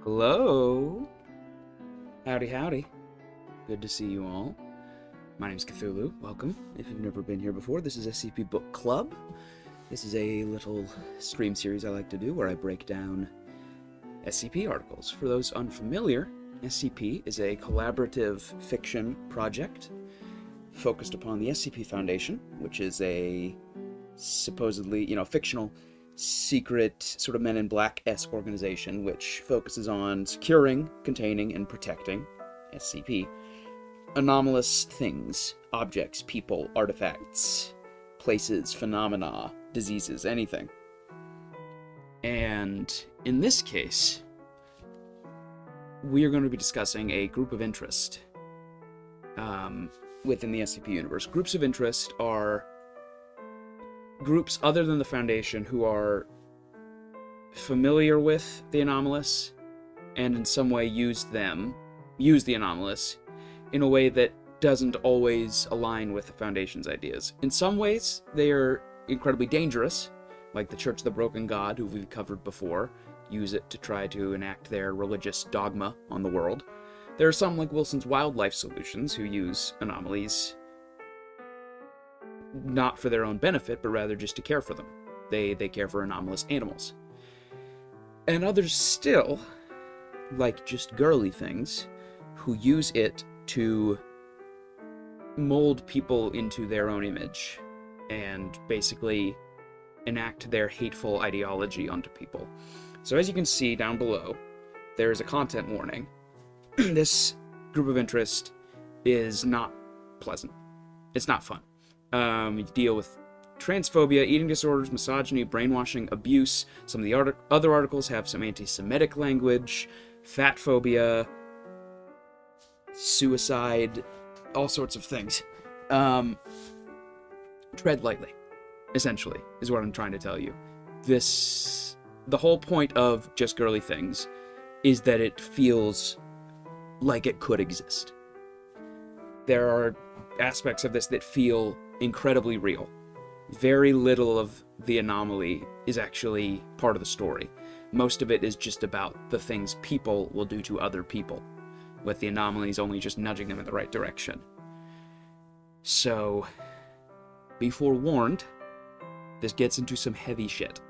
Hello. Howdy, howdy. Good to see you all. My name's Cthulhu. Welcome. If you've never been here before, this is SCP Book Club. This is a little stream series I like to do where I break down SCP articles. For those unfamiliar, SCP is a collaborative fiction project focused upon the SCP Foundation, which is a supposedly, fictional, secret, sort of Men in Black-esque organization which focuses on securing, containing, and protecting SCP. Anomalous things, objects, people, artifacts, places, phenomena, diseases, anything. And in this case, we are going to be discussing a group of interest within the SCP universe. Groups of interest are groups other than the Foundation who are familiar with the anomalous and in some way use the anomalous in a way that doesn't always align with the Foundation's ideas. In some ways, they are incredibly dangerous, like the Church of the Broken God, who we've covered before, use it to try to enact their religious dogma on the world. There are some, like Wilson's Wildlife Solutions, who use anomalies not for their own benefit, but rather just to care for them. They care for anomalous animals. And others still, like just girly things, who use it to mold people into their own image and basically enact their hateful ideology onto people. So as you can see down below, there is a content warning. This group of interest is not pleasant. It's not fun. You deal with transphobia, eating disorders, misogyny, brainwashing, abuse. Some of the other articles have some anti-Semitic language, fat phobia, suicide, all sorts of things. Tread lightly, essentially, is what I'm trying to tell you. The whole point of Just Girly Things is that it feels like it could exist. There are aspects of this that feel incredibly real. Very little of the anomaly is actually part of the story. Most of it is just about the things people will do to other people, with the anomalies only just nudging them in the right direction. So, be forewarned, this gets into some heavy shit.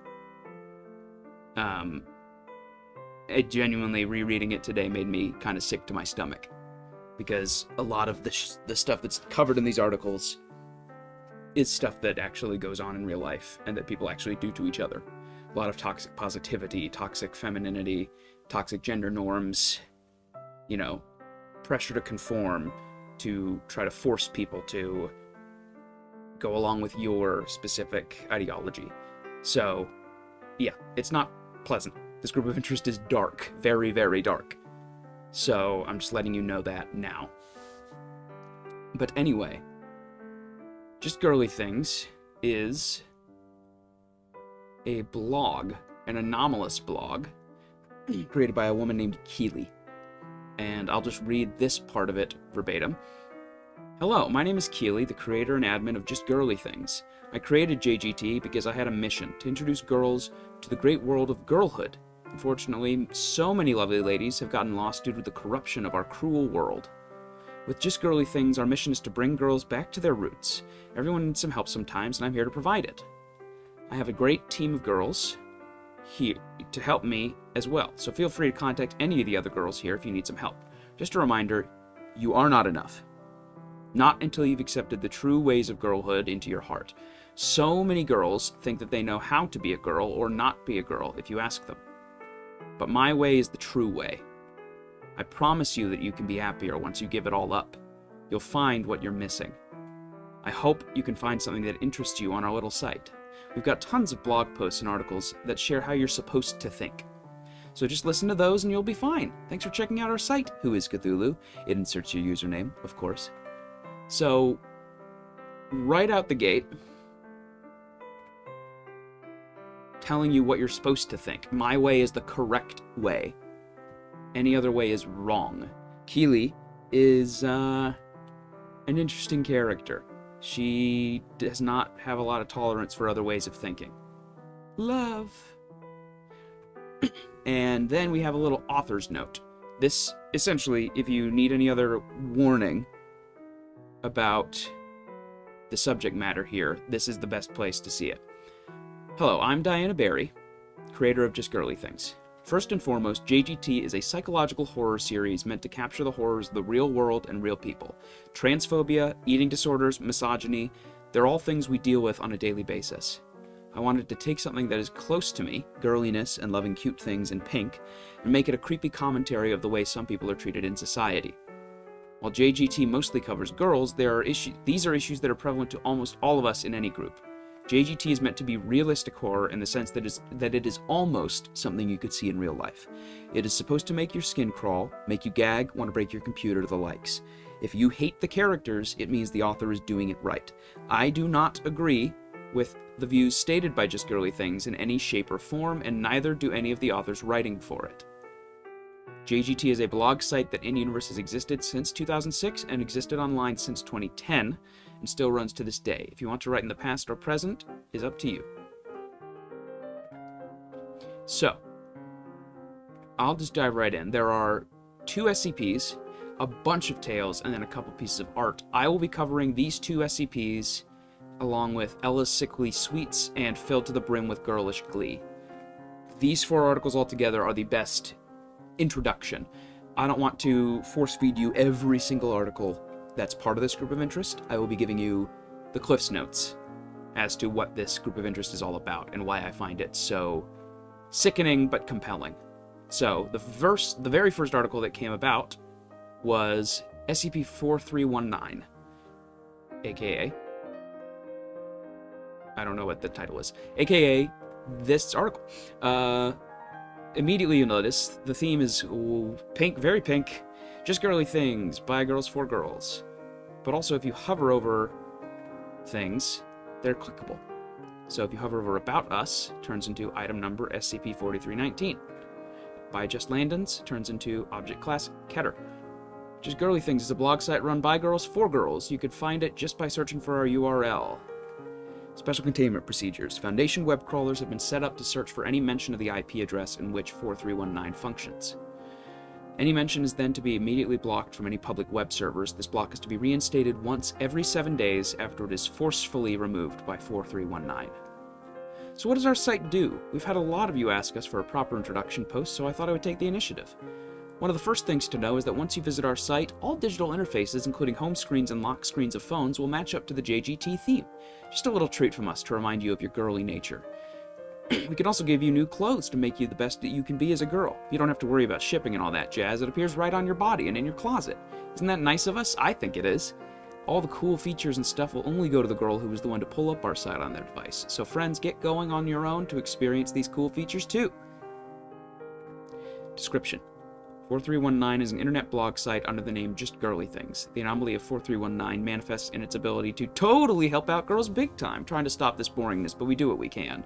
It genuinely, rereading it today made me kind of sick to my stomach, because a lot of the stuff that's covered in these articles is stuff that actually goes on in real life and that people actually do to each other. A lot of toxic positivity, toxic femininity, toxic gender norms, pressure to conform, to try to force people to go along with your specific ideology. So, yeah, it's not pleasant. This group of interest is dark, very, very dark. So, I'm just letting you know that now. But anyway, Just Girly Things is a blog, an anomalous blog, created by a woman named Girly. And I'll just read this part of it verbatim. Hello, my name is Girly, the creator and admin of Just Girly Things. I created JGT because I had a mission to introduce girls to the great world of girlhood. Unfortunately, so many lovely ladies have gotten lost due to the corruption of our cruel world. With Just Girly Things, our mission is to bring girls back to their roots. Everyone needs some help sometimes, and I'm here to provide it. I have a great team of girls here to help me as well, so feel free to contact any of the other girls here if you need some help. Just a reminder, you are not enough. Not until you've accepted the true ways of girlhood into your heart. So many girls think that they know how to be a girl or not be a girl if you ask them. But my way is the true way. I promise you that you can be happier once you give it all up. You'll find what you're missing. I hope you can find something that interests you on our little site. We've got tons of blog posts and articles that share how you're supposed to think. So just listen to those and you'll be fine. Thanks for checking out our site, Who is Cthulhu? It inserts your username, of course. So, right out the gate, telling you what you're supposed to think. My way is the correct way. Any other way is wrong. Girly is an interesting character. She does not have a lot of tolerance for other ways of thinking. Love. And then we have a little author's note. This, essentially, if you need any other warning about the subject matter here, this is the best place to see it. Hello, I'm DianaBerry, creator of Just Girly Things. First and foremost, JGT is a psychological horror series meant to capture the horrors of the real world and real people. Transphobia, eating disorders, misogyny, they're all things we deal with on a daily basis. I wanted to take something that is close to me, girliness and loving cute things in pink, and make it a creepy commentary of the way some people are treated in society. While JGT mostly covers girls, these are issues that are prevalent to almost all of us in any group. JGT is meant to be realistic horror in the sense that it is almost something you could see in real life. It is supposed to make your skin crawl, make you gag, want to break your computer, the likes. If you hate the characters, it means the author is doing it right. I do not agree with the views stated by Just Girly Things in any shape or form, and neither do any of the authors writing for it. JGT is a blog site that in-universe has existed since 2006 and existed online since 2010, and still runs to this day. If you want to write in the past or present, is up to you. So, I'll just dive right in. There are 2 SCPs, a bunch of tales, and then a couple pieces of art. I will be covering these 2 SCPs along with Ella's Sickly Sweets and Filled to the Brim with Girlish Glee. These 4 articles altogether are the best introduction. I don't want to force feed you every single article that's part of this group of interest. I will be giving you the Cliff's Notes as to what this group of interest is all about and why I find it so sickening but compelling. So, the very first article that came about was SCP-4319, aka, I don't know what the title is, aka this article. Immediately you notice the theme is pink, very pink, just girly things, by girls for girls. But also if you hover over things, they're clickable. So if you hover over About Us, it turns into item number SCP-4319. By Just Landon's turns into object class Keter. Just Girly Things is a blog site run by girls for girls. You could find it just by searching for our URL. Special containment procedures. Foundation web crawlers have been set up to search for any mention of the IP address in which 4319 functions. Any mention is then to be immediately blocked from any public web servers. This block is to be reinstated once every 7 days after it is forcefully removed by 4319. So what does our site do? We've had a lot of you ask us for a proper introduction post, so I thought I would take the initiative. One of the first things to know is that once you visit our site, all digital interfaces, including home screens and lock screens of phones, will match up to the JGT theme. Just a little treat from us to remind you of your girly nature. We can also give you new clothes to make you the best that you can be as a girl. You don't have to worry about shipping and all that jazz. It appears right on your body and in your closet. Isn't that nice of us? I think it is. All the cool features and stuff will only go to the girl who was the one to pull up our site on their device. So friends, get going on your own to experience these cool features too. Description. 4319 is an internet blog site under the name Just Girly Things. The anomaly of 4319 manifests in its ability to totally help out girls big time, trying to stop this boringness, but we do what we can.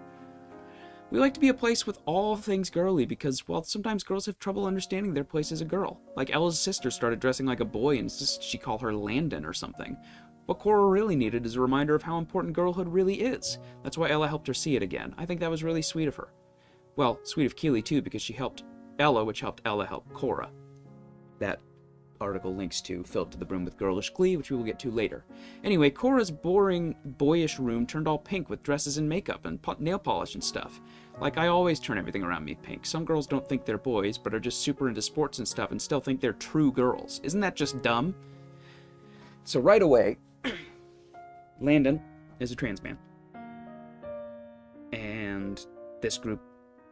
We like to be a place with all things girly because, well, sometimes girls have trouble understanding their place as a girl. Like Ella's sister started dressing like a boy and she called her Landon or something. What Cora really needed is a reminder of how important girlhood really is. That's why Ella helped her see it again. I think that was really sweet of her. Well, sweet of Keely too, because she helped Ella, which helped Ella help Cora. That article links to Filled to the Brim with Girlish Glee, which we will get to later. Anyway, Cora's boring, boyish room turned all pink with dresses and makeup and nail polish and stuff. Like, I always turn everything around me pink. Some girls don't think they're boys, but are just super into sports and stuff and still think they're true girls. Isn't that just dumb? So right away, Landon is a trans man. And this group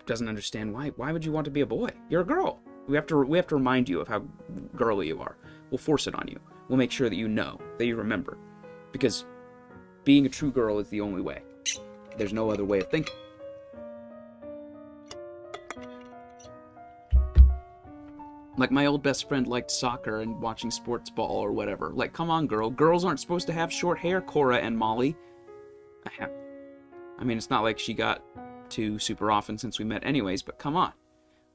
doesn't understand why would you want to be a boy? You're a girl. We have to remind you of how girly you are. We'll force it on you. We'll make sure that you know, that you remember. Because being a true girl is the only way. There's no other way of thinking. Like, my old best friend liked soccer and watching sports ball or whatever. Like, come on, girl. Girls aren't supposed to have short hair, Cora and Molly. I mean, it's not like she got to super often since we met anyways, but come on.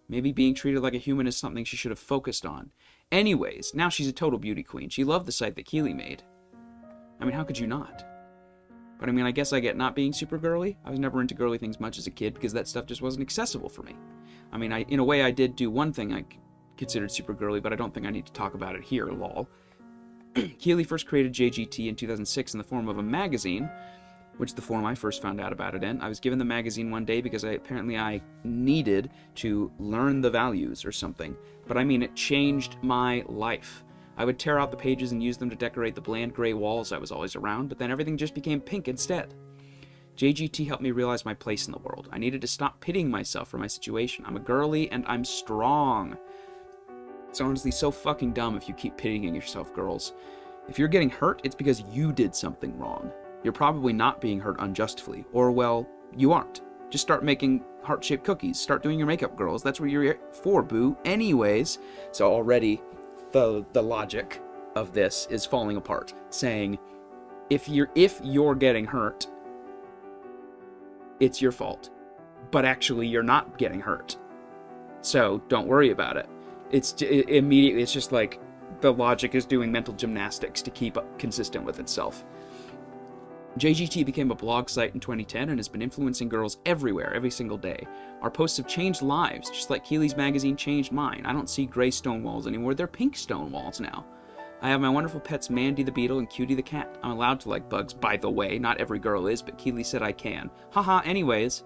Maybe being treated like a human is something she should have focused on. Anyways, now she's a total beauty queen. She loved the site that Keely made. I mean, how could you not? But I mean, I guess I get not being super girly. I was never into girly things much as a kid because that stuff just wasn't accessible for me. I mean, in a way, I did do one thing I considered super girly, but I don't think I need to talk about it here, lol. Keeley first created JGT in 2006 in the form of a magazine, which is the form I first found out about it in. I was given the magazine one day because apparently I needed to learn the values or something. But I mean, it changed my life. I would tear out the pages and use them to decorate the bland gray walls I was always around, but then everything just became pink instead. JGT helped me realize my place in the world. I needed to stop pitying myself for my situation. I'm a girly and I'm strong. It's honestly so fucking dumb if you keep pitying yourself, girls. If you're getting hurt, it's because you did something wrong. You're probably not being hurt unjustly, or, well, you aren't. Just start making heart-shaped cookies. Start doing your makeup, girls. That's what you're for, boo. Anyways, so already the logic of this is falling apart, saying if you're getting hurt, it's your fault. But actually, you're not getting hurt. So don't worry about it. Immediately, it's just like the logic is doing mental gymnastics to keep consistent with itself. JGT became a blog site in 2010 and has been influencing girls everywhere, every single day. Our posts have changed lives, just like Keeley's magazine changed mine. I don't see gray stone walls anymore, they're pink stone walls now. I have my wonderful pets Mandy the beetle and Cutie the cat. I'm allowed to like bugs, by the way. Not every girl is, but Keeley said I can. Haha, anyways.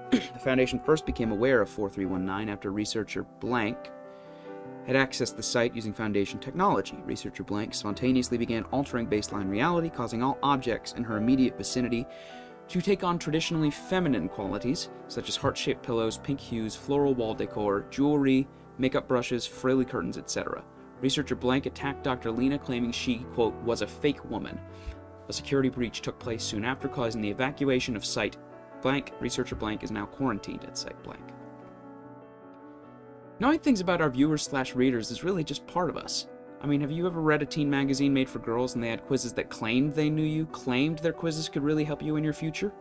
The Foundation first became aware of 4319 after researcher Blank had accessed the site using Foundation technology. Researcher Blank spontaneously began altering baseline reality, causing all objects in her immediate vicinity to take on traditionally feminine qualities, such as heart-shaped pillows, pink hues, floral wall decor, jewelry, makeup brushes, frilly curtains, etc. Researcher Blank attacked Dr. Lena, claiming she, quote, was a fake woman. A security breach took place soon after, causing the evacuation of Site Blank. Researcher Blank is now quarantined at Site Blank. Knowing things about our viewers/readers is really just part of us. I mean, have you ever read a teen magazine made for girls and they had quizzes that claimed they knew you, claimed their quizzes could really help you in your future?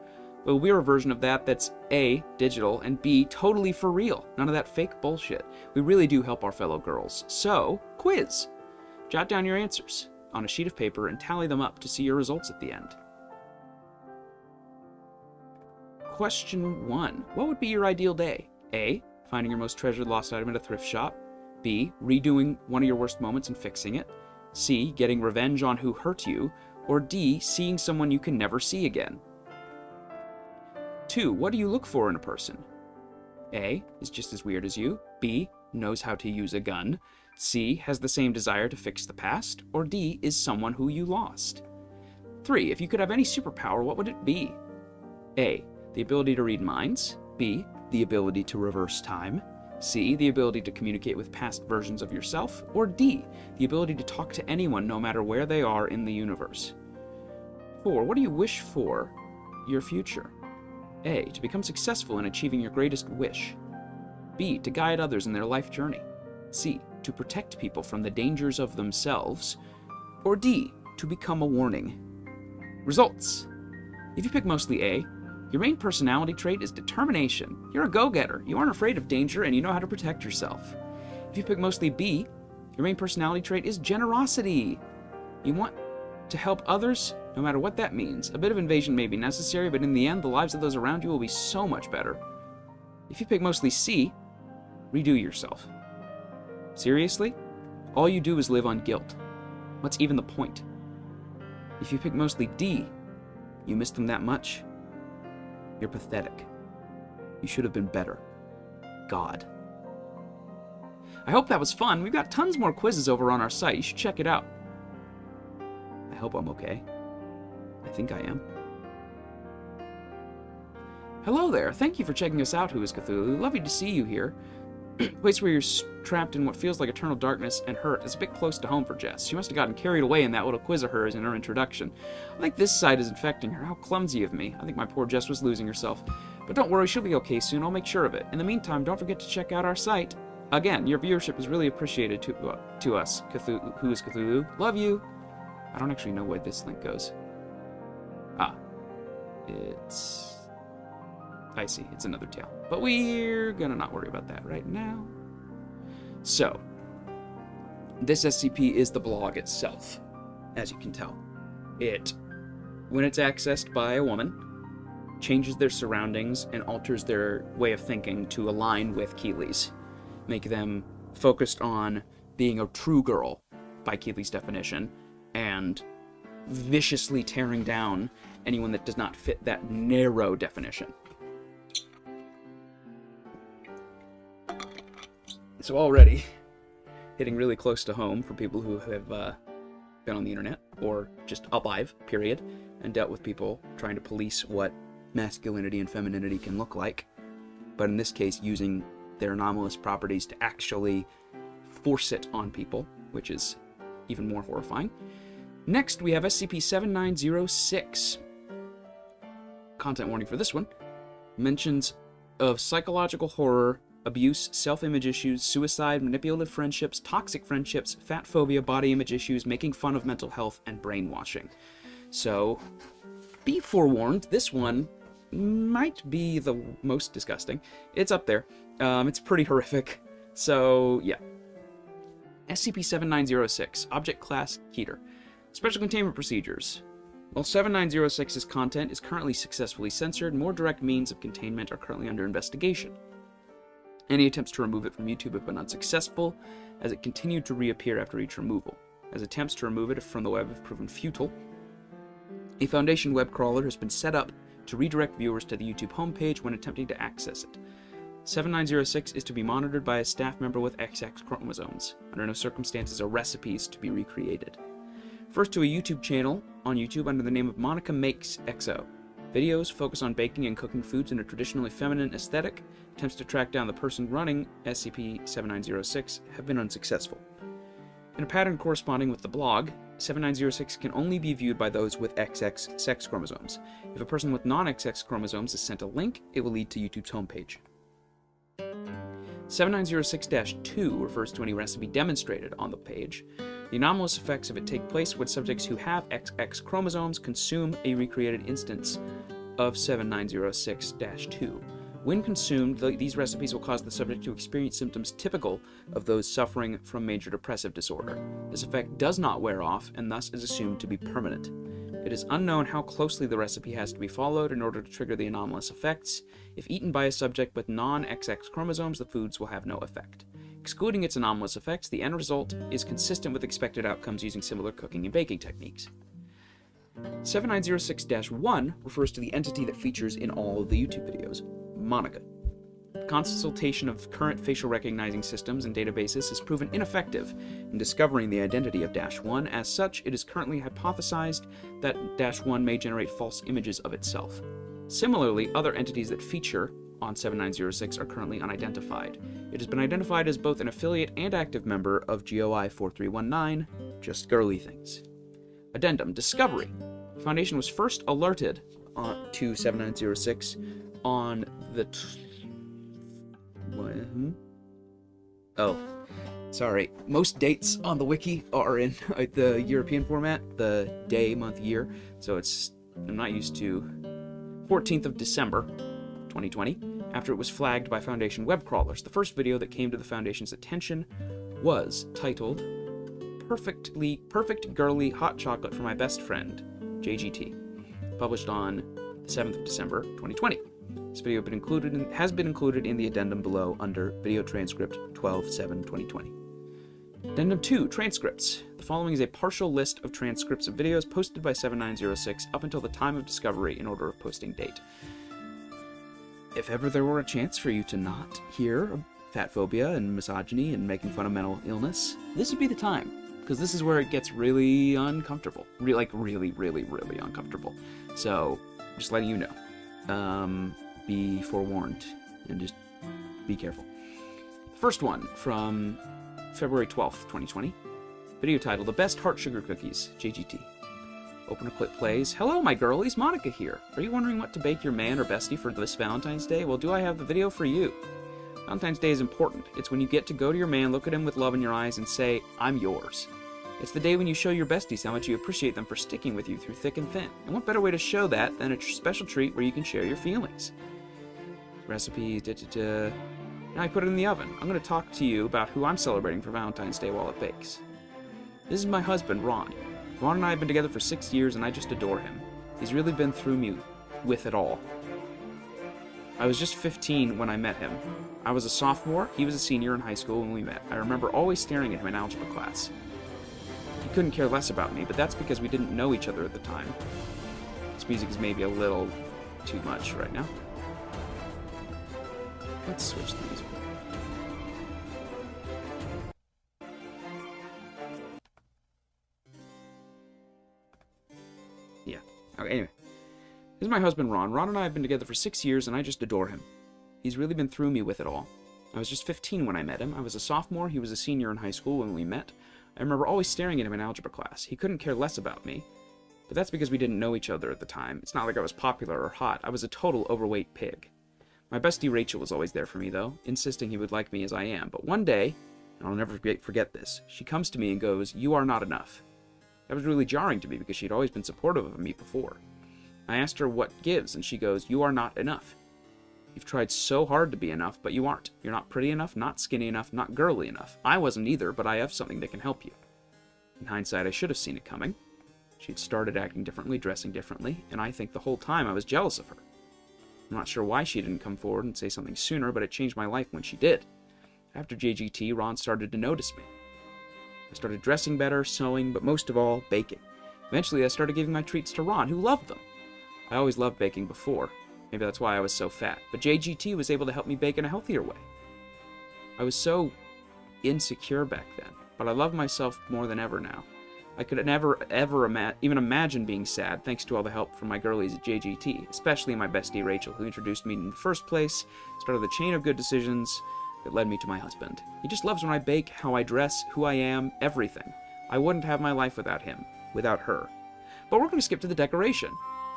Well, we're a version of that that's A, digital, and B, totally for real. None of that fake bullshit. We really do help our fellow girls. So, quiz! Jot down your answers on a sheet of paper and tally them up to see your results at the end. Question 1. What would be your ideal day? A, finding your most treasured lost item at a thrift shop. B, redoing one of your worst moments and fixing it. C, getting revenge on who hurt you. Or D, seeing someone you can never see again. 2, what do you look for in a person? A, is just as weird as you. B, knows how to use a gun. C, has the same desire to fix the past. Or D, is someone who you lost. 3, if you could have any superpower, what would it be? A, the ability to read minds. B, the ability to reverse time. C, the ability to communicate with past versions of yourself. Or D, the ability to talk to anyone no matter where they are in the universe. 4, what do you wish for your future? A, to become successful in achieving your greatest wish. B, to guide others in their life journey. C, to protect people from the dangers of themselves. Or D, to become a warning. Results. If you pick mostly A, your main personality trait is determination. You're a go-getter. You aren't afraid of danger and you know how to protect yourself. If you pick mostly B, your main personality trait is generosity. You want to help others, no matter what that means. A bit of invasion may be necessary, but in the end, the lives of those around you will be so much better. If you pick mostly C, redo yourself. Seriously? All you do is live on guilt. What's even the point? If you pick mostly D, you miss them that much? You're pathetic. You should have been better. God. I hope that was fun. We've got tons more quizzes over on our site. You should check it out. I hope I'm okay. I think I am. Hello there. Thank you for checking us out, Who is Cthulhu. Lovely to see you here. A place where you're trapped in what feels like eternal darkness and hurt is a bit close to home for Jess. She must have gotten carried away in that little quiz of hers in her introduction. I think this side is infecting her. How clumsy of me. I think my poor Jess was losing herself. But don't worry, she'll be okay soon. I'll make sure of it. In the meantime, don't forget to check out our site. Again, your viewership is really appreciated to us, Who is Cthulhu. Love you. I don't actually know where this link goes. It's... I see, it's another tale. But we're gonna not worry about that right now. So, this SCP is the blog itself, as you can tell. It when it's accessed by a woman, changes their surroundings and alters their way of thinking to align with Keeley's, make them focused on being a true girl by Keeley's definition, and viciously tearing down anyone that does not fit that narrow definition. So already hitting really close to home for people who have been on the internet, or just alive, period, and dealt with people trying to police what masculinity and femininity can look like, but in this case using their anomalous properties to actually force it on people, which is even more horrifying. Next, we have SCP-7906. Content warning for this one. Mentions of psychological horror, abuse, self-image issues, suicide, manipulative friendships, toxic friendships, fat phobia, body image issues, making fun of mental health, and brainwashing. So, be forewarned, this one might be the most disgusting. It's up there. It's pretty horrific. So, yeah. SCP-7906, Object Class Keter. Special Containment Procedures. While 7906's content is currently successfully censored, more direct means of containment are currently under investigation. Any attempts to remove it from YouTube have been unsuccessful, as it continued to reappear after each removal. As attempts to remove it from the web have proven futile, a Foundation web crawler has been set up to redirect viewers to the YouTube homepage when attempting to access it. 7906 is to be monitored by a staff member with XX chromosomes. Under no circumstances are recipes to be recreated. First to a YouTube channel on YouTube under the name of Monica Makes XO. Videos focus on baking and cooking foods in a traditionally feminine aesthetic. Attempts to track down the person running SCP-7906 have been unsuccessful. In a pattern corresponding with the blog, 7906 can only be viewed by those with XX sex chromosomes. If a person with non-XX chromosomes is sent a link, it will lead to YouTube's homepage. 7906-2 refers to any recipe demonstrated on the page. The anomalous effects of it take place when subjects who have XX chromosomes consume a recreated instance of 7906-2. When consumed, these recipes will cause the subject to experience symptoms typical of those suffering from major depressive disorder. This effect does not wear off, and thus is assumed to be permanent. It is unknown how closely the recipe has to be followed in order to trigger the anomalous effects. If eaten by a subject with non-XX chromosomes, the foods will have no effect. Excluding its anomalous effects, the end result is consistent with expected outcomes using similar cooking and baking techniques. 7906-1 refers to the entity that features in all of the YouTube videos, Monica. Consultation of current facial recognizing systems and databases has proven ineffective in discovering the identity of -1. As such, it is currently hypothesized that -1 may generate false images of itself. Similarly, other entities that feature on 7906 are currently unidentified. It has been identified as both an affiliate and active member of GOI 4319, just girly things. Addendum: Discovery. The Foundation was first alerted to 7906 on the sorry. Most dates on the wiki are in the European format, the day, month, year, so I'm not used to 14th of December, 2020, after it was flagged by Foundation web crawlers. The first video that came to the Foundation's attention was titled Perfect Girly Hot Chocolate for My Best Friend, JGT, published on the 7th of December, 2020. This video has been included in the addendum below under Video Transcript 12/7/2020. Addendum 2, Transcripts. The following is a partial list of transcripts of videos posted by 7906 up until the time of discovery in order of posting date. If ever there were a chance for you to not hear fat phobia and misogyny and making fun of mental illness, this would be the time, because this is where it gets really uncomfortable. Really, really uncomfortable. So, just letting you know. Be forewarned, and just be careful. First one, from February 12th, 2020. Video title, The Best Heart Sugar Cookies, JGT. Open a clip plays. Hello, my girlies, Monica here. Are you wondering what to bake your man or bestie for this Valentine's Day? Well, do I have the video for you? Valentine's Day is important. It's when you get to go to your man, look at him with love in your eyes, and say, I'm yours. It's the day when you show your besties how much you appreciate them for sticking with you through thick and thin. And what better way to show that than a special treat where you can share your feelings? Recipes, Now I put it in the oven. I'm going to talk to you about who I'm celebrating for Valentine's Day while it bakes. This is my husband, Ron. Ron and I have been together for 6 years, and I just adore him. He's really been through me with it all. I was just 15 when I met him. I was a sophomore, he was a senior in high school when we met. I remember always staring at him in algebra class. He couldn't care less about me, but that's because we didn't know each other at the time. This music is maybe a little too much right now. Let's switch the music. Yeah. Okay, anyway. This is my husband, Ron. Ron and I have been together for 6 years, and I just adore him. He's really been through me with it all. I was just 15 when I met him. I was a sophomore. He was a senior in high school when we met. I remember always staring at him in algebra class. He couldn't care less about me. But that's because we didn't know each other at the time. It's not like I was popular or hot. I was a total overweight pig. My bestie Rachel was always there for me, though, insisting he would like me as I am. But one day, and I'll never forget this, she comes to me and goes, "You are not enough." That was really jarring to me because she'd always been supportive of me before. I asked her what gives, and she goes, "You are not enough. You've tried so hard to be enough, but you aren't. You're not pretty enough, not skinny enough, not girly enough. I wasn't either, but I have something that can help you." In hindsight, I should have seen it coming. She'd started acting differently, dressing differently, and I think the whole time I was jealous of her. I'm not sure why she didn't come forward and say something sooner, but it changed my life when she did. After JGT, Ron started to notice me. I started dressing better, sewing, but most of all, baking. Eventually, I started giving my treats to Ron, who loved them. I always loved baking before. Maybe that's why I was so fat. But JGT was able to help me bake in a healthier way. I was so insecure back then, but I love myself more than ever now. I could never, ever even imagine being sad thanks to all the help from my girlies at JGT, especially my bestie Rachel, who introduced me in the first place, started the chain of good decisions that led me to my husband. He just loves when I bake, how I dress, who I am, everything. I wouldn't have my life without him, without her. But we're going to skip to the decoration.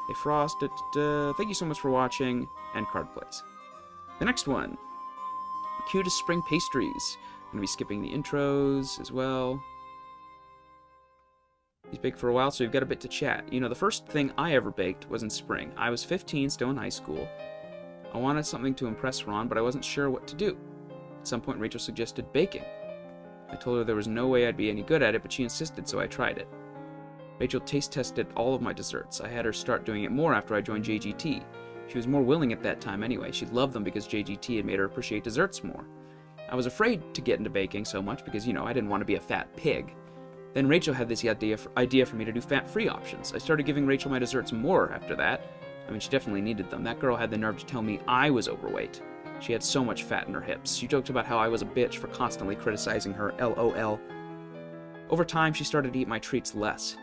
Hey Frost, thank you so much for watching, and card plays. The next one, cutest spring pastries. I'm going to be skipping the intros as well. He's baked for a while, so we've got a bit to chat. You know, the first thing I ever baked was in spring. I was 15, still in high school. I wanted something to impress Ron, but I wasn't sure what to do. At some point, Rachel suggested baking. I told her there was no way I'd be any good at it, but she insisted, so I tried it. Rachel taste tested all of my desserts. I had her start doing it more after I joined JGT. She was more willing at that time anyway. She loved them because JGT had made her appreciate desserts more. I was afraid to get into baking so much because, you know, I didn't want to be a fat pig. Then Rachel had this idea for me to do fat-free options. I started giving Rachel my desserts more after that. I mean, she definitely needed them. That girl had the nerve to tell me I was overweight. She had so much fat in her hips. She joked about how I was a bitch for constantly criticizing her, LOL. Over time, she started to eat my treats less,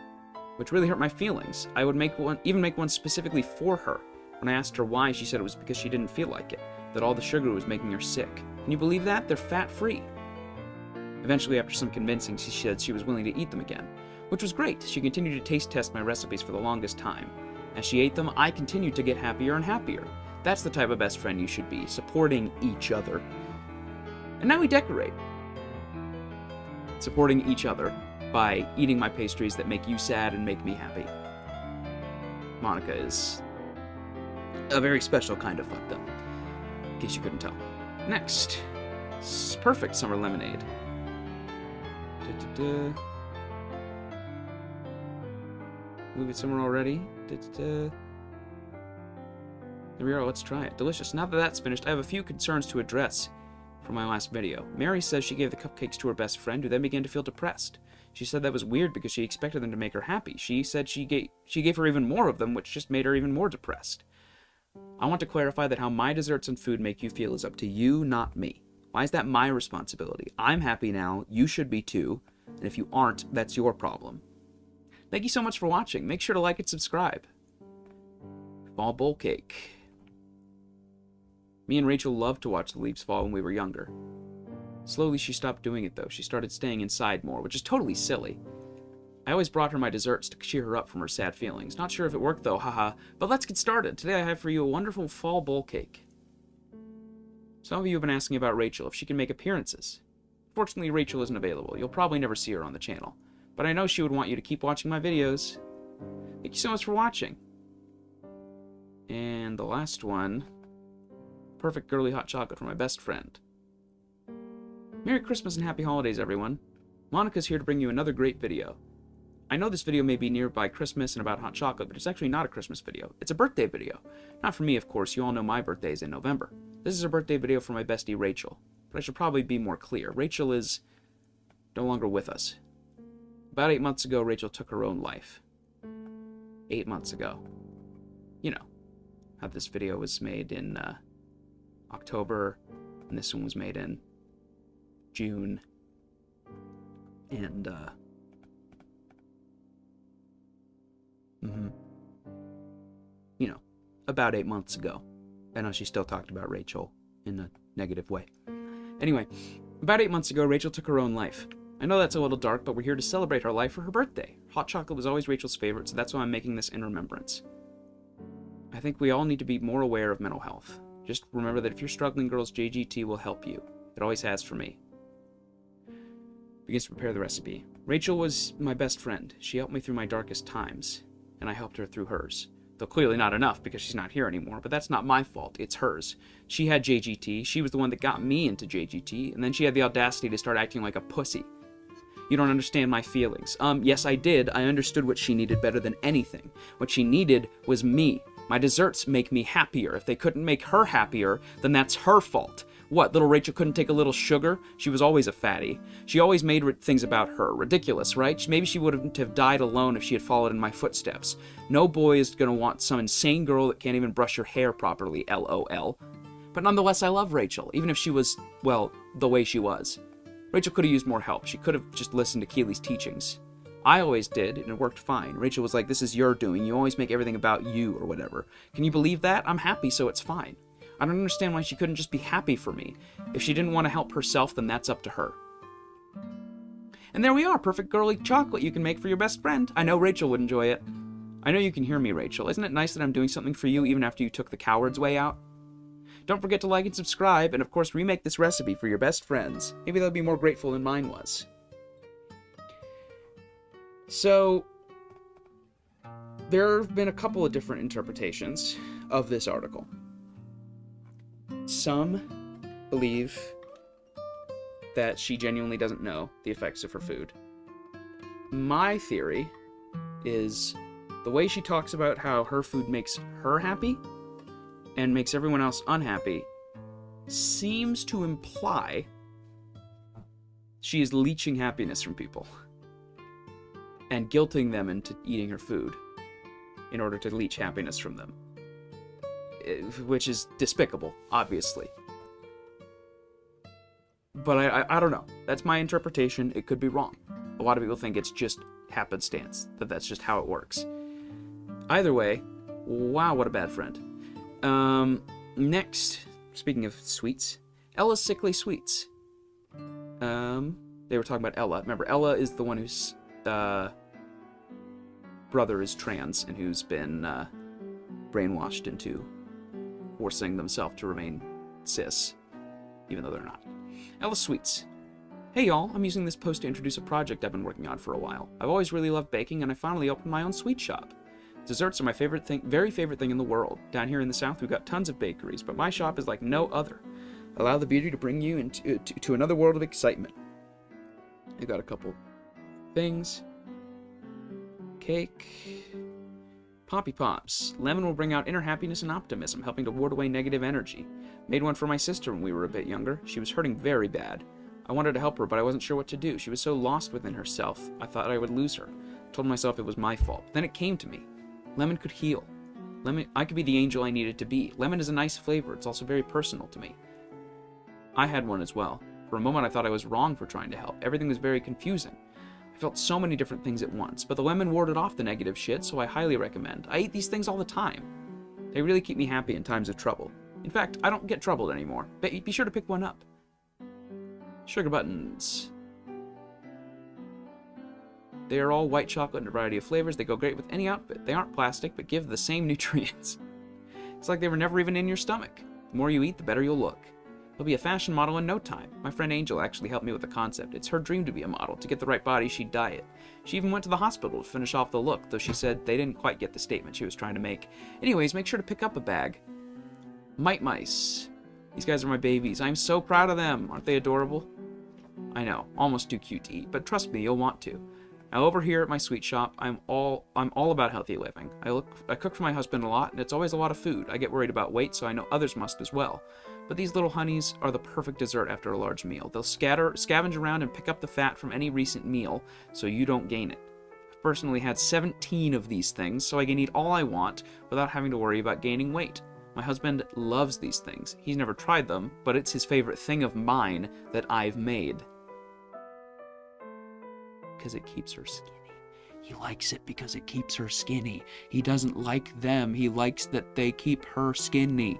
which really hurt my feelings. I would even make one specifically for her. When I asked her why, she said it was because she didn't feel like it, that all the sugar was making her sick. Can you believe that? They're fat-free. Eventually, after some convincing, she said she was willing to eat them again, which was great. She continued to taste test my recipes for the longest time. As she ate them, I continued to get happier and happier. That's the type of best friend you should be, supporting each other. And now we decorate. Supporting each other by eating my pastries that make you sad and make me happy. Monica is a very special kind of fucked up, in case you couldn't tell. Next, perfect summer lemonade. Move it somewhere already. There we are, let's try it. Delicious. Now that that's finished, I have a few concerns to address from my last video. Mary says she gave the cupcakes to her best friend, who then began to feel depressed. She said that was weird because she expected them to make her happy. She said she gave her even more of them, which just made her even more depressed. I want to clarify that how my desserts and food make you feel is up to you, not me. Why is that my responsibility? I'm happy now, you should be too, and if you aren't, that's your problem. Thank you so much for watching. Make sure to like and subscribe. Fall bowl cake. Me and Rachel loved to watch the leaves fall when we were younger. Slowly she stopped doing it though. She started staying inside more, which is totally silly. I always brought her my desserts to cheer her up from her sad feelings. Not sure if it worked though, haha. But let's get started. Today I have for you a wonderful fall bowl cake. Some of you have been asking about Rachel, if she can make appearances. Fortunately, Rachel isn't available. You'll probably never see her on the channel. But I know she would want you to keep watching my videos. Thank you so much for watching. And the last one, perfect girly hot chocolate for my best friend. Merry Christmas and Happy Holidays, everyone. Monica's here to bring you another great video. I know this video may be nearby Christmas and about hot chocolate, but it's actually not a Christmas video. It's a birthday video. Not for me, of course. You all know my birthday is in November. This is a birthday video for my bestie, Rachel. But I should probably be more clear. Rachel is no longer with us. About 8 months ago, Rachel took her own life. 8 months ago. You know, how this video was made in October, and this one was made in June. And, you know, about 8 months ago. I know she still talked about Rachel in a negative way. Anyway, about 8 months ago, Rachel took her own life. I know that's a little dark, but we're here to celebrate her life for her birthday. Hot chocolate was always Rachel's favorite, so that's why I'm making this in remembrance. I think we all need to be more aware of mental health. Just remember that if you're struggling, girls, JGT will help you. It always has for me. Begins to prepare the recipe. Rachel was my best friend. She helped me through my darkest times, and I helped her through hers. Though clearly not enough because she's not here anymore, but that's not my fault, it's hers. She had JGT, she was the one that got me into JGT, and then she had the audacity to start acting like a pussy. You don't understand my feelings. Yes I did. I understood what she needed better than anything. What she needed was me. My desserts make me happier. If they couldn't make her happier, then that's her fault. What, little Rachel couldn't take a little sugar? She was always a fatty. She always made things about her. Ridiculous, right? Maybe she wouldn't have died alone if she had followed in my footsteps. No boy is gonna want some insane girl that can't even brush her hair properly, LOL. But nonetheless, I love Rachel, even if she was, well, the way she was. Rachel could have used more help. She could have just listened to Keely's teachings. I always did, and it worked fine. Rachel was like, this is your doing. You always make everything about you, or whatever. Can you believe that? I'm happy, so it's fine. I don't understand why she couldn't just be happy for me. If she didn't want to help herself, then that's up to her. And there we are, perfect girly chocolate you can make for your best friend. I know Rachel would enjoy it. I know you can hear me, Rachel. Isn't it nice that I'm doing something for you even after you took the coward's way out? Don't forget to like and subscribe, and of course remake this recipe for your best friends. Maybe they'll be more grateful than mine was. So, there have been a couple of different interpretations of this article. Some believe that she genuinely doesn't know the effects of her food. My theory is the way she talks about how her food makes her happy and makes everyone else unhappy seems to imply she is leeching happiness from people and guilting them into eating her food in order to leech happiness from them. Which is despicable, obviously. But I don't know. That's my interpretation. It could be wrong. A lot of people think it's just happenstance, that that's just how it works. Either way, wow, what a bad friend. Next, speaking of sweets, Ella's Sickly Sweets. They were talking about Ella. Remember, Ella is the one whose brother is trans and who's been brainwashed into forcing themselves to remain cis, even though they're not. Ella's Sweets. Hey y'all, I'm using this post to introduce a project I've been working on for a while. I've always really loved baking, and I finally opened my own sweet shop. Desserts are my very favorite thing in the world. Down here in the South, we've got tons of bakeries, but my shop is like no other. Allow the beauty to bring you into to another world of excitement. I've got a couple things. Cake. Poppy Pops. Lemon will bring out inner happiness and optimism, helping to ward away negative energy. Made one for my sister when we were a bit younger. She was hurting very bad. I wanted to help her, but I wasn't sure what to do. She was so lost within herself, I thought I would lose her. I told myself it was my fault. Then it came to me. Lemon could heal. I could be the angel I needed to be. Lemon is a nice flavor. It's also very personal to me. I had one as well. For a moment I thought I was wrong for trying to help. Everything was very confusing. I felt so many different things at once, but the lemon warded off the negative shit, so I highly recommend. I eat these things all the time. They really keep me happy in times of trouble. In fact, I don't get troubled anymore. Be sure to pick one up. Sugar buttons. They are all white chocolate in a variety of flavors. They go great with any outfit. They aren't plastic, but give the same nutrients. It's like they were never even in your stomach. The more you eat, the better you'll look. You'll be a fashion model in no time. My friend Angel actually helped me with the concept. It's her dream to be a model. To get the right body, she'd diet. She even went to the hospital to finish off the look, though she said they didn't quite get the statement she was trying to make. Anyways, make sure to pick up a bag. Mite Mice. These guys are my babies. I'm so proud of them. Aren't they adorable? I know, almost too cute to eat, but trust me, you'll want to. Now over here at my sweet shop, I'm all about healthy living. I cook for my husband a lot, and it's always a lot of food. I get worried about weight, so I know others must as well. But these little honeys are the perfect dessert after a large meal. They'll scavenge around and pick up the fat from any recent meal, so you don't gain it. I've personally had 17 of these things, so I can eat all I want without having to worry about gaining weight. My husband loves these things. He's never tried them, but it's his favorite thing of mine that I've made. Because it keeps her skinny. He likes it because it keeps her skinny. He doesn't like them. He likes that they keep her skinny.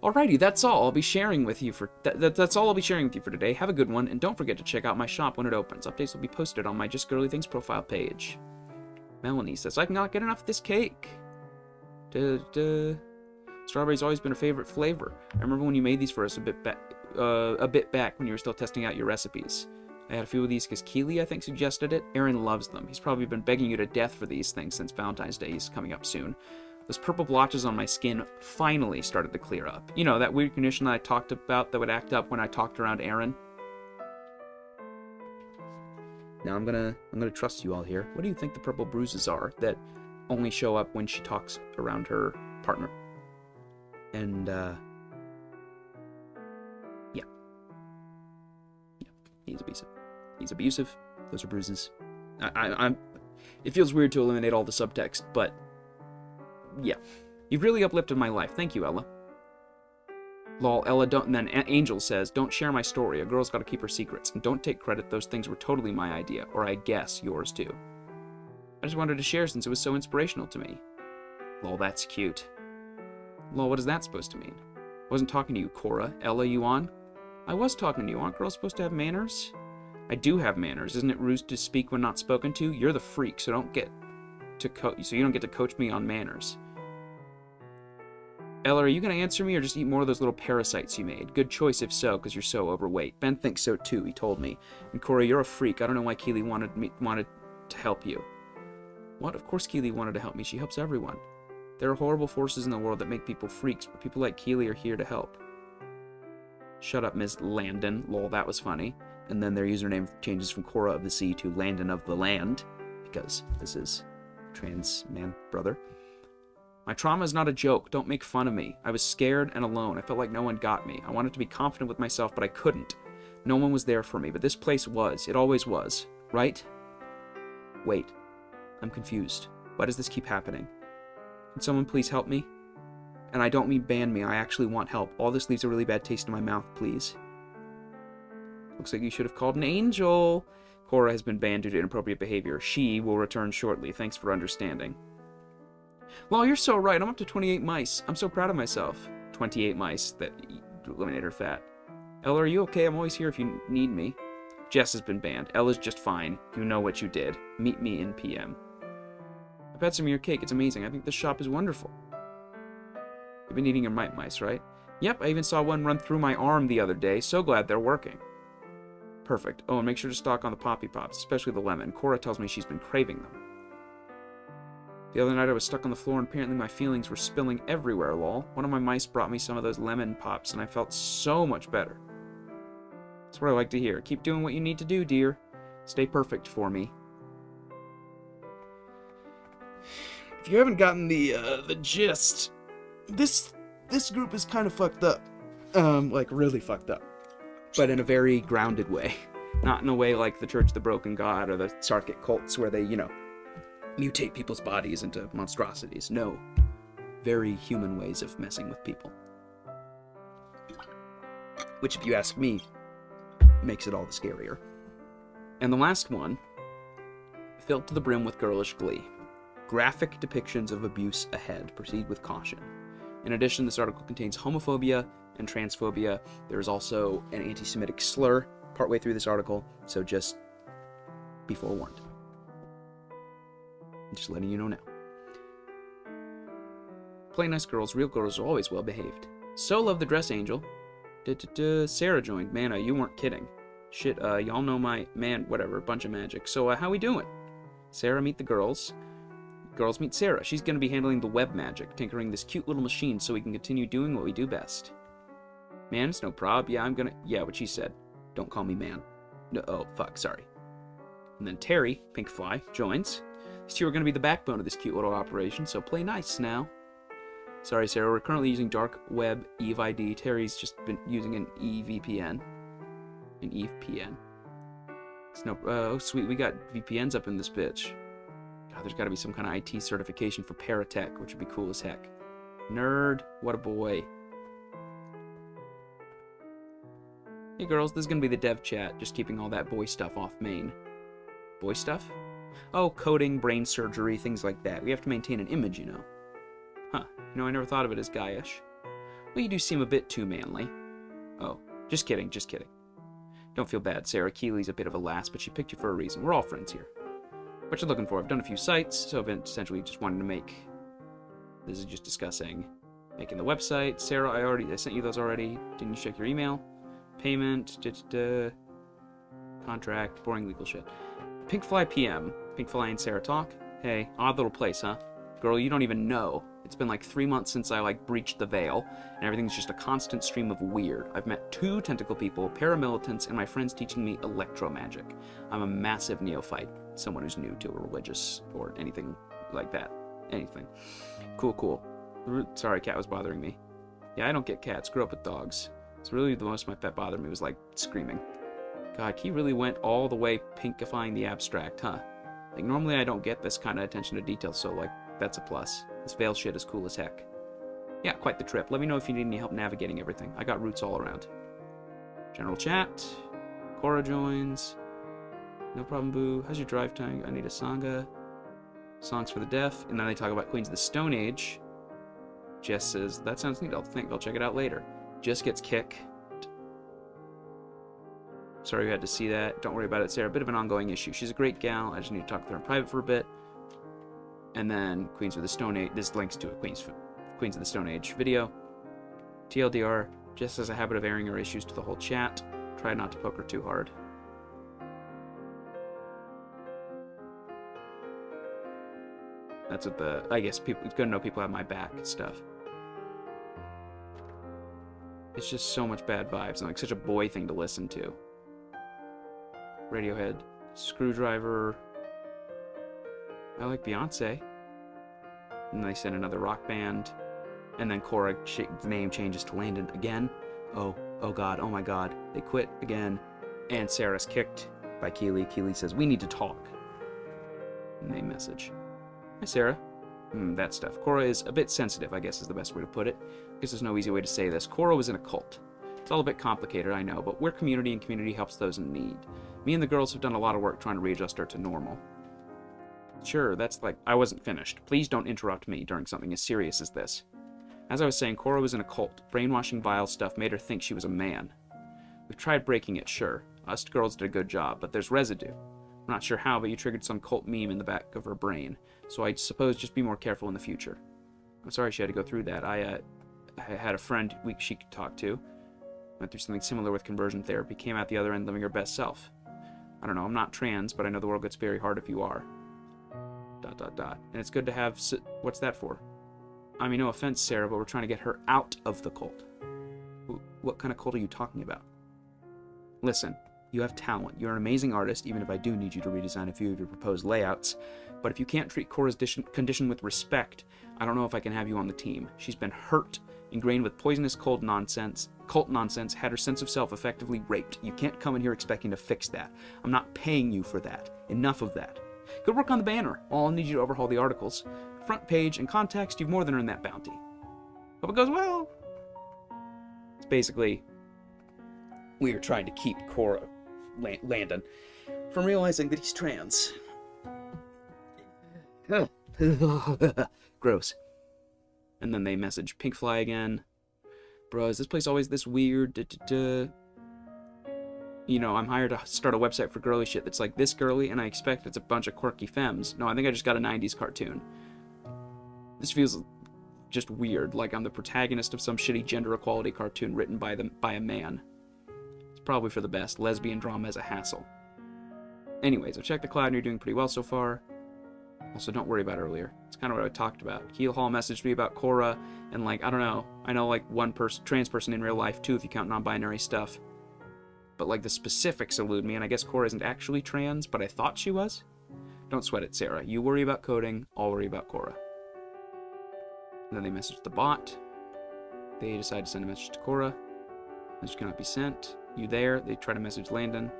Alrighty, that's all I'll be sharing with you for that's all I'll be sharing with you for today. Have a good one, and don't forget to check out my shop when it opens. Updates will be posted on my Just Girly Things profile page. Melanie says, I cannot get enough of this cake. Strawberry's always been a favorite flavor. I remember when you made these for us a bit back when you were still testing out your recipes. I had a few of these because Keely, I think, suggested it. Aaron loves them. He's probably been begging you to death for these things since Valentine's Day is coming up soon. Those purple blotches on my skin finally started to clear up. You know, that weird condition that I talked about that would act up when I talked around Aaron. Now I'm gonna trust you all here. What do you think the purple bruises are that only show up when she talks around her partner? And, yeah, he's abusive. He's abusive. Those are bruises. It feels weird to eliminate all the subtext, but, yeah. You've really uplifted my life. Thank you, Ella. Lol, Ella, don't, and then Angel says, don't share my story. A girl's gotta keep her secrets. And don't take credit. Those things were totally my idea. Or I guess yours, too. I just wanted to share since it was so inspirational to me. Lol, that's cute. Lol, what is that supposed to mean? I wasn't talking to you, Cora. Ella, you on? I was talking to you. Aren't girls supposed to have manners? I do have manners. Isn't it rude to speak when not spoken to? You're the freak, so you don't get to coach me on manners. Ella, are you going to answer me or just eat more of those little parasites you made? Good choice if so, because you're so overweight. Ben thinks so too, he told me. And Cora, you're a freak. I don't know why Keely wanted to help you. What? Of course Keely wanted to help me. She helps everyone. There are horrible forces in the world that make people freaks, but people like Keely are here to help. Shut up, Ms. Landon. Lol, that was funny. And then their username changes from Cora of the Sea to Landon of the Land, because this is trans man brother. My trauma is not a joke. Don't make fun of me. I was scared and alone. I felt like no one got me. I wanted to be confident with myself, but I couldn't. No one was there for me, but this place was. It always was. Right? Wait. I'm confused. Why does this keep happening? Can someone please help me? And I don't mean ban me. I actually want help. All this leaves a really bad taste in my mouth, please. Looks like you should have called an angel. Cora has been banned due to inappropriate behavior. She will return shortly. Thanks for understanding. Lol, you're so right. I'm up to 28 mice. I'm so proud of myself. 28 mice that eliminate her fat. Ella, are you okay? I'm always here if you need me. Jess has been banned. Ella's just fine. You know what you did. Meet me in PM. I've had some of your cake. It's amazing. I think this shop is wonderful. You've been eating your mite mice, right? Yep, I even saw one run through my arm the other day. So glad they're working. Perfect. Oh, and make sure to stock on the Poppy Pops, especially the lemon. Cora tells me she's been craving them. The other night I was stuck on the floor and apparently my feelings were spilling everywhere, lol. One of my mice brought me some of those lemon pops and I felt so much better. That's what I like to hear. Keep doing what you need to do, dear. Stay perfect for me. If you haven't gotten the gist, this group is kind of fucked up. Like really fucked up. But in a very grounded way. Not in a way like the Church of the Broken God or the Sarkic cults where they, you know, mutate people's bodies into monstrosities. No. Very human ways of messing with people. Which, if you ask me, makes it all the scarier. And the last one, filled to the brim with girlish glee. Graphic depictions of abuse ahead. Proceed with caution. In addition, this article contains homophobia and transphobia. There is also an anti-Semitic slur partway through this article, so just be forewarned. I'm just letting you know now. Play nice girls. Real girls are always well behaved. So love the dress angel. Sarah joined. Man, you weren't kidding. Shit, y'all know my man, whatever, bunch of magic. So, how we doing? Sarah, meet the girls. Girls meet Sarah. She's gonna be handling the web magic, tinkering this cute little machine so we can continue doing what we do best. Man, it's no prob. Yeah, what she said. Don't call me man. No, oh, fuck, sorry. And then Terry, Pinkfly, joins. These two are going to be the backbone of this cute little operation, so play nice now. Sorry, Sarah, we're currently using dark web Eve ID. Terry's just been using an EVPN. An EVPN. It's no, oh, sweet, we got VPNs up in this bitch. God, there's got to be some kind of IT certification for paratech, which would be cool as heck. Nerd, what a boy. Hey girls, this is going to be the dev chat, just keeping all that boy stuff off main. Boy stuff? Oh, coding, brain surgery, things like that. We have to maintain an image, you know. Huh, you know, I never thought of it as guyish. Well, you do seem a bit too manly. Oh, just kidding, just kidding. Don't feel bad, Sarah. Keely's a bit of a lass, but she picked you for a reason. We're all friends here. What you're looking for? I've done a few sites, so I've essentially just wanted to make... This is just discussing making the website. Sarah, I sent you those already. Didn't you check your email? Payment, contract, boring legal shit. Pinkfly PM. Pinkfly and Sarah talk. Hey, odd little place, huh? Girl, you don't even know. It's been like 3 months since I, breached the veil, and everything's just a constant stream of weird. I've met 2 tentacle people, paramilitants, and my friends teaching me electromagic. I'm a massive neophyte, someone who's new to a religious or anything like that. Anything. Cool. Sorry, cat was bothering me. Yeah, I don't get cats. Grew up with dogs. It's really the most my pet bothered me was, screaming. God, he really went all the way pinkifying the abstract, huh? Normally I don't get this kind of attention to detail, so, that's a plus. This veil shit is cool as heck. Yeah, quite the trip. Let me know if you need any help navigating everything. I got routes all around. General chat. Cora joins. No problem, boo. How's your drive time? I need a sangha. Songs for the deaf. And then they talk about Queens of the Stone Age. Jess says, that sounds neat. I'll check it out later. Jess gets kicked. Sorry you had to see that. Don't worry about it, Sarah. A bit of an ongoing issue. She's a great gal. I just need to talk to her in private for a bit. And then Queens of the Stone Age. This links to a Queens of the Stone Age video. TLDR. Jess has a habit of airing her issues to the whole chat. Try not to poke her too hard. That's what I guess it's good to know people have my back stuff. It's just so much bad vibes and such a boy thing to listen to. Radiohead. Screwdriver. I like Beyonce. And they send another rock band. And then Cora, the name changes to Landon again. Oh god, oh my god. They quit again. And Sarah's kicked by Keely. Keely says, we need to talk. Name message. Hi, Sarah. That stuff. Cora is a bit sensitive, I guess is the best way to put it. I guess there's no easy way to say this. Cora was in a cult. It's all a bit complicated, I know, but we're community and community helps those in need. Me and the girls have done a lot of work trying to readjust her to normal. Sure, that's I wasn't finished. Please don't interrupt me during something as serious as this. As I was saying, Cora was in a cult. Brainwashing vile stuff made her think she was a man. We've tried breaking it, sure. Us girls did a good job, but there's residue. I'm not sure how, but you triggered some cult meme in the back of her brain. So I suppose just be more careful in the future. I'm sorry she had to go through that. I had a friend she could talk to. Went through something similar with conversion therapy. Came out the other end living her best self. I don't know, I'm not trans, but I know the world gets very hard if you are. ... And it's good to have... What's that for? I mean, no offense, Sarah, but we're trying to get her out of the cult. What kind of cult are you talking about? Listen, you have talent. You're an amazing artist, even if I do need you to redesign a few of your proposed layouts. But if you can't treat Cora's condition with respect, I don't know if I can have you on the team. She's been hurt, ingrained with poisonous cult nonsense, had her sense of self effectively raped. You can't come in here expecting to fix that. I'm not paying you for that. Enough of that. Good work on the banner. I'll need you to overhaul the articles. Front page and context, you've more than earned that bounty. Hope it goes well. It's basically, we are trying to keep Cora, Landon, from realizing that he's trans. Gross. And then they message Pinkfly again. Bro, is this place always this weird? You know, I'm hired to start a website for girly shit that's like this girly, and I expect it's a bunch of quirky femmes. No, I think I just got a 90s cartoon. This feels just weird, like I'm the protagonist of some shitty gender equality cartoon written by a man. It's probably for the best. Lesbian drama is a hassle. Anyways, I've checked the cloud and you're doing pretty well so far. Also, don't worry about earlier. It's kind of what I talked about. Keel Hall messaged me about Cora, and I don't know. I know one trans person in real life too, if you count non-binary stuff. but like the specifics elude me, and I guess Cora isn't actually trans, but I thought she was. Don't sweat it, Sarah. You worry about coding, I'll worry about Cora. And then they message the bot. They decide to send a message to Cora. Message cannot be sent. You there? They try to message Landon.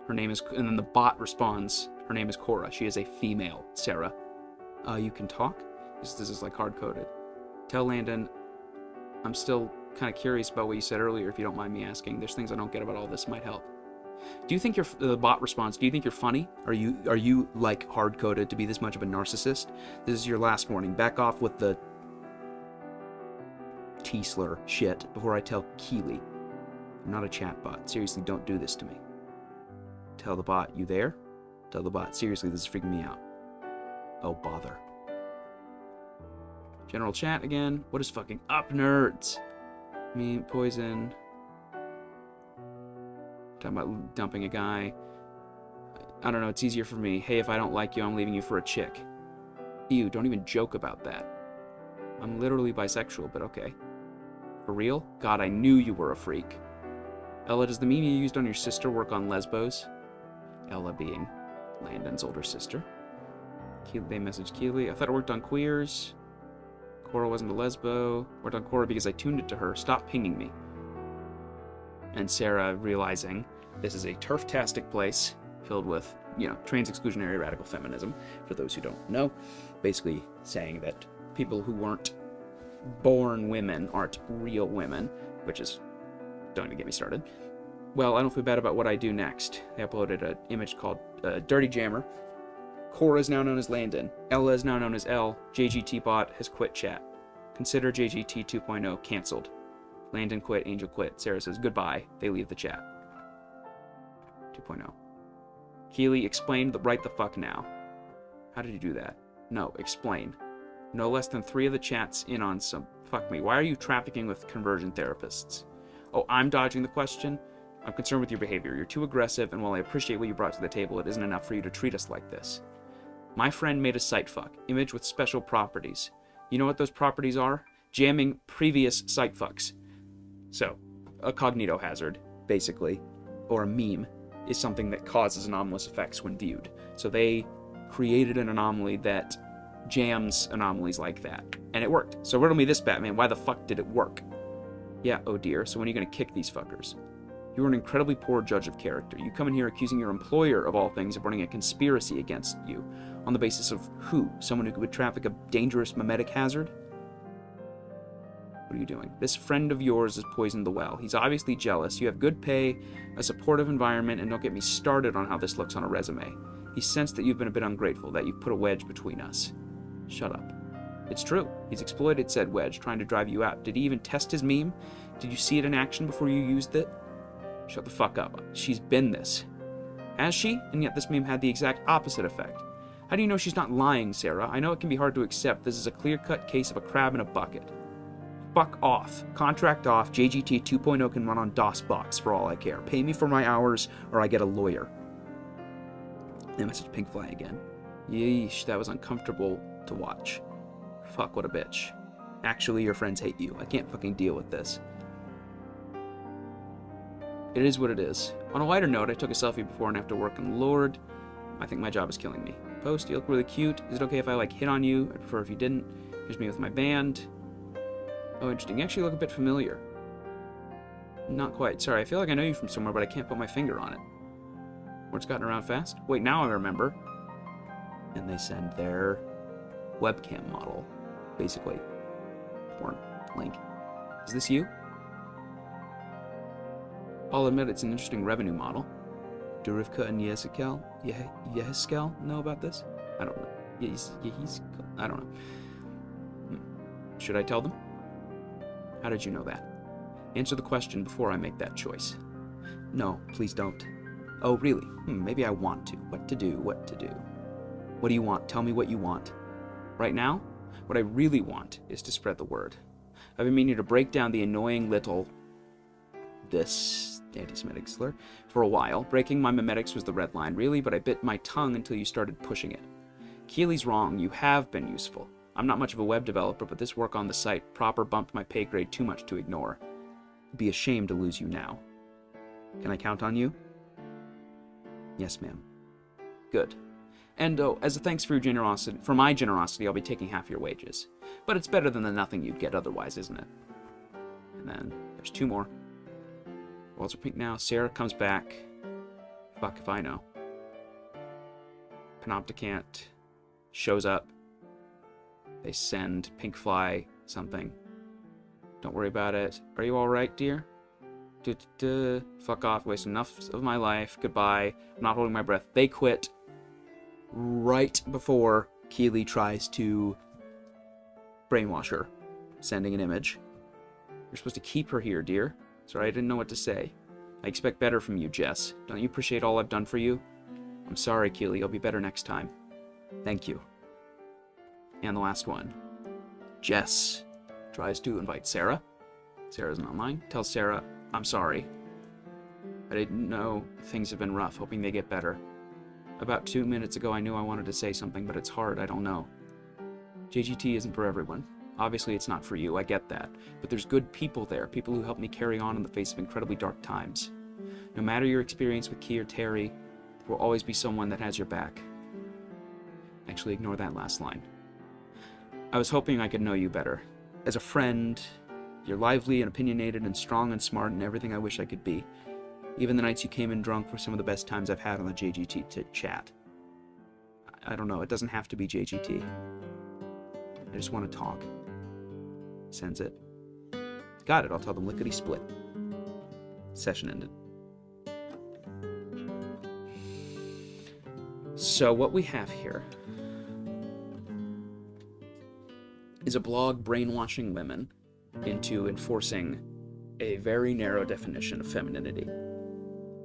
Her name is... And then the bot responds. Her name is Cora. She is a female, Sarah. You can talk? This is like hard-coded. Tell Landon, I'm still kind of curious about what you said earlier, if you don't mind me asking. There's things I don't get about all this. Might help. Do you think you're... The bot responds, do you think you're funny? Are you like, hard-coded to be this much of a narcissist? This is your last warning. Back off with the... T-slur shit before I tell Keely. I'm not a chatbot. Seriously, don't do this to me. Tell the bot, you there? Tell the bot, seriously, this is freaking me out. Oh, bother. General chat again. What is fucking up, nerds? Me, poison. Talking about dumping a guy. I don't know, it's easier for me. Hey, if I don't like you, I'm leaving you for a chick. Ew, don't even joke about that. I'm literally bisexual, but okay. For real? God, I knew you were a freak. Ella, does the meme you used on your sister work on lesbos? Ella being Landon's older sister. They messaged Keely. I thought it worked on queers. Cora wasn't a lesbo. Worked on Cora because I tuned it to her. Stop pinging me. And Sarah, realizing this is a turf-tastic place filled with, trans exclusionary radical feminism, for those who don't know. Basically saying that people who weren't born women aren't real women, which is... Don't even get me started. Well, I don't feel bad about what I do next. They uploaded an image called Dirty Jammer. Cora is now known as Landon. Ella is now known as L. JGT bot has quit chat. Consider JGT 2.0 canceled. Landon quit, Angel quit. Sarah says goodbye. They leave the chat. 2.0. Keely, explain right the fuck now. How did you do that? No, explain. No less than 3 of the chats in on some... Fuck me. Why are you trafficking with conversion therapists? Oh, I'm dodging the question? I'm concerned with your behavior. You're too aggressive, and while I appreciate what you brought to the table, it isn't enough for you to treat us like this. My friend made a site fuck. Image with special properties. You know what those properties are? Jamming previous site fucks. So, a cognito hazard, basically, or a meme, is something that causes anomalous effects when viewed. So they created an anomaly that jams anomalies like that. And it worked. So riddle me this, Batman. Why the fuck did it work? Yeah, oh dear. So when are you going to kick these fuckers? You are an incredibly poor judge of character. You come in here accusing your employer, of all things, of running a conspiracy against you. On the basis of who? Someone who would traffic a dangerous memetic hazard? What are you doing? This friend of yours has poisoned the well. He's obviously jealous. You have good pay, a supportive environment, and don't get me started on how this looks on a resume. He sensed that you've been a bit ungrateful, that you've put a wedge between us. Shut up. It's true. He's exploited said wedge, trying to drive you out. Did he even test his meme? Did you see it in action before you used it? Shut the fuck up. She's been this. Has she? And yet this meme had the exact opposite effect. How do you know she's not lying, Sarah? I know it can be hard to accept. This is a clear-cut case of a crab in a bucket. Fuck off. Contract off. JGT 2.0 can run on DOSBox for all I care. Pay me for my hours, or I get a lawyer. They message Pinkfly again. Yeesh, that was uncomfortable to watch. Fuck, what a bitch. Actually, your friends hate you. I can't fucking deal with this. It is what it is. On a lighter note, I took a selfie before and after work, and Lord, I think my job is killing me. Post, you look really cute. Is it okay if I, hit on you? I'd prefer if you didn't. Here's me with my band. Oh, interesting. You actually look a bit familiar. Not quite. Sorry, I feel like I know you from somewhere, but I can't put my finger on it. Word's gotten around fast? Wait, now I remember. And they send their webcam model, basically. Porn link. Is this you? I'll admit it's an interesting revenue model. Do Rivka and Yeheskel know about this? I don't know. I don't know. Should I tell them? How did you know that? Answer the question before I make that choice. No, please don't. Oh, really? Maybe I want to. What to do? What do you want? Tell me what you want. Right now, what I really want is to spread the word. I've been meaning to break down the annoying little... this anti-Semitic slur for a while. Breaking my memetics was the red line, really, but I bit my tongue until you started pushing it. Keely's wrong. You have been useful. I'm not much of a web developer, but this work on the site proper bumped my pay grade too much to ignore. I'd be ashamed to lose you now. Can I count on you? Yes, ma'am. Good. And as a thanks for your generosity, for my generosity, I'll be taking half your wages. But it's better than the nothing you'd get otherwise, isn't it? And then there's 2 more. Walls are pink now. Sarah comes back. Fuck if I know. Panopticant shows up. They send Pink Fly something. Don't worry about it. Are you alright, dear? Fuck off. Waste enough of my life. Goodbye. I'm not holding my breath. They quit right before Keely tries to brainwash her, sending an image. You're supposed to keep her here, dear. Sorry, I didn't know what to say. I expect better from you, Jess. Don't you appreciate all I've done for you? I'm sorry, Keely. I'll be better next time. Thank you. And the last one. Jess tries to invite Sarah. Sarah's not online. Tells Sarah, I'm sorry. I didn't know things have been rough, hoping they get better. About 2 minutes ago, I knew I wanted to say something, but it's hard. I don't know. JGT isn't for everyone. Obviously, it's not for you. I get that. But there's good people there, people who helped me carry on in the face of incredibly dark times. No matter your experience with Key or Terry, there will always be someone that has your back. Actually, ignore that last line. I was hoping I could know you better. As a friend, you're lively and opinionated and strong and smart and everything I wish I could be. Even the nights you came in drunk were some of the best times I've had on the JGT chat. I don't know, it doesn't have to be JGT. I just want to talk. Sends it. Got it, I'll tell them lickety-split. Session ended. So what we have here is a blog brainwashing women into enforcing a very narrow definition of femininity.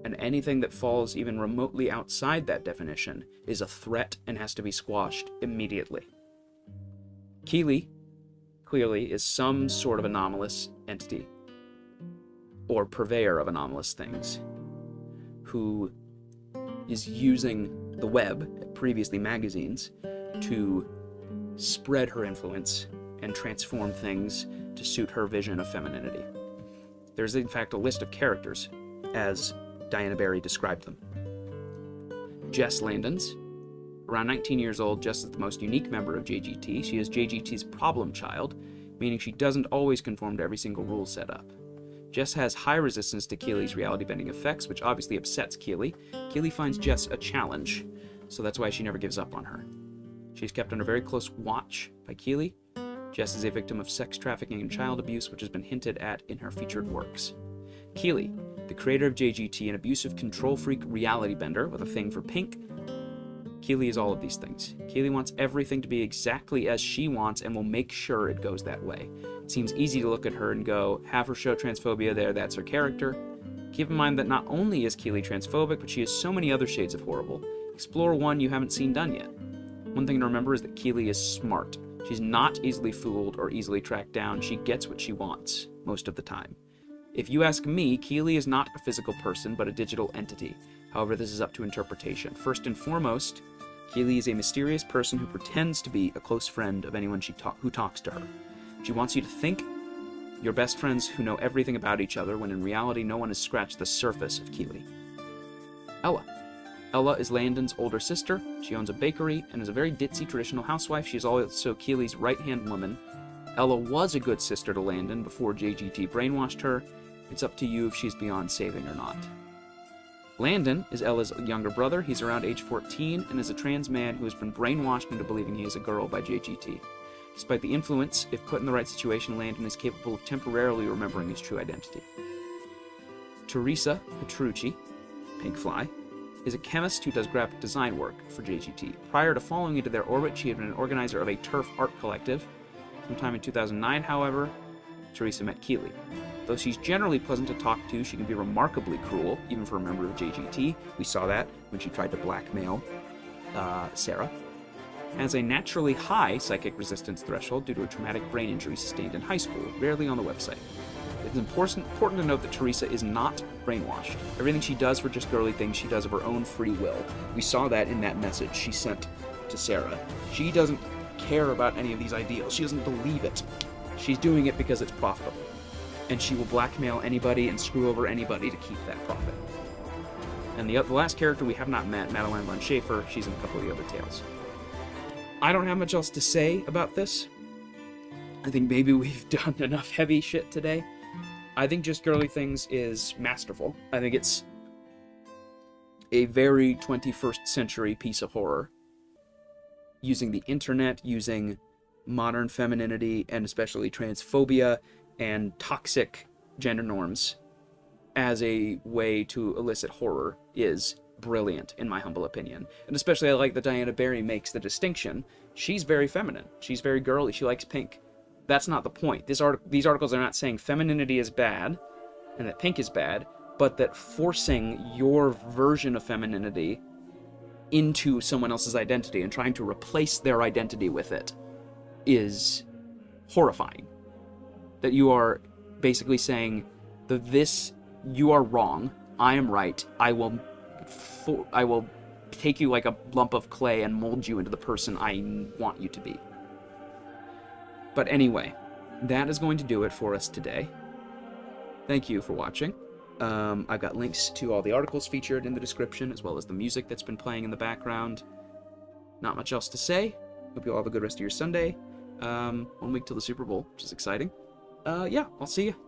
And anything that falls even remotely outside that definition is a threat and has to be squashed immediately. Keely, clearly, is some sort of anomalous entity, or purveyor of anomalous things, who is using the web, previously magazines, to spread her influence and transform things to suit her vision of femininity. There's in fact a list of characters, as DianaBerry described them. Jess Landons. Around 19 years old, Jess is the most unique member of JGT. She is JGT's problem child, meaning she doesn't always conform to every single rule set up. Jess has high resistance to Keely's reality-bending effects, which obviously upsets Keely. Keely finds Jess a challenge, so that's why she never gives up on her. She's kept under very close watch by Keely. Jess is a victim of sex trafficking and child abuse, which has been hinted at in her featured works. Keely, the creator of JGT, an abusive control freak reality bender with a thing for pink. Keely is all of these things. Keely wants everything to be exactly as she wants and will make sure it goes that way. It seems easy to look at her and go, have her show transphobia there, that's her character. Keep in mind that not only is Keely transphobic, but she has so many other shades of horrible. Explore one you haven't seen done yet. One thing to remember is that Keely is smart. She's not easily fooled or easily tracked down. She gets what she wants, most of the time. If you ask me, Keely is not a physical person, but a digital entity. However, this is up to interpretation. First and foremost, Keely is a mysterious person who pretends to be a close friend of anyone who talks to her. She wants you to think you're best friends who know everything about each other, when in reality no one has scratched the surface of Keely. Ella. Ella is Landon's older sister. She owns a bakery and is a very ditzy traditional housewife. She is also Keely's right-hand woman. Ella was a good sister to Landon before JGT brainwashed her. It's up to you if she's beyond saving or not. Landon is Ella's younger brother. He's around age 14 and is a trans man who has been brainwashed into believing he is a girl by JGT. Despite the influence, if put in the right situation, Landon is capable of temporarily remembering his true identity. Teresa Petrucci, Pink Fly, is a chemist who does graphic design work for JGT. Prior to falling into their orbit, she had been an organizer of a turf art collective. Sometime in 2009, however, Teresa met Keely. Though she's generally pleasant to talk to, she can be remarkably cruel, even for a member of JGT. We saw that when she tried to blackmail Sarah. Has a naturally high psychic resistance threshold due to a traumatic brain injury sustained in high school, rarely on the website. It's important to note that Teresa is not brainwashed. Everything she does for just girly things, she does of her own free will. We saw that in that message she sent to Sarah. She doesn't care about any of these ideals. She doesn't believe it. She's doing it because it's profitable. and she will blackmail anybody and screw over anybody to keep that profit. And the last character we have not met, Madeline von Schaefer, she's in a couple of the other tales. I don't have much else to say about this. I think maybe we've done enough heavy shit today. I think Just Girly Things is masterful. I think it's a very 21st century piece of horror. Using the internet, using modern femininity, and especially transphobia and toxic gender norms as a way to elicit horror is brilliant, in my humble opinion. And especially I like that DianaBerry makes the distinction. She's very feminine. She's very girly. She likes pink. That's not the point. These articles are not saying femininity is bad and that pink is bad, but that forcing your version of femininity into someone else's identity and trying to replace their identity with it is horrifying. That you are basically saying that you are wrong, I am right, I will take you like a lump of clay and mold you into the person I want you to be. But anyway, that is going to do it for us today. Thank you for watching. I've got links to all the articles featured in the description, as well as the music that's been playing in the background. Not much else to say. Hope you all have a good rest of your Sunday. 1 week till the Super Bowl, which is exciting. Yeah, I'll see you.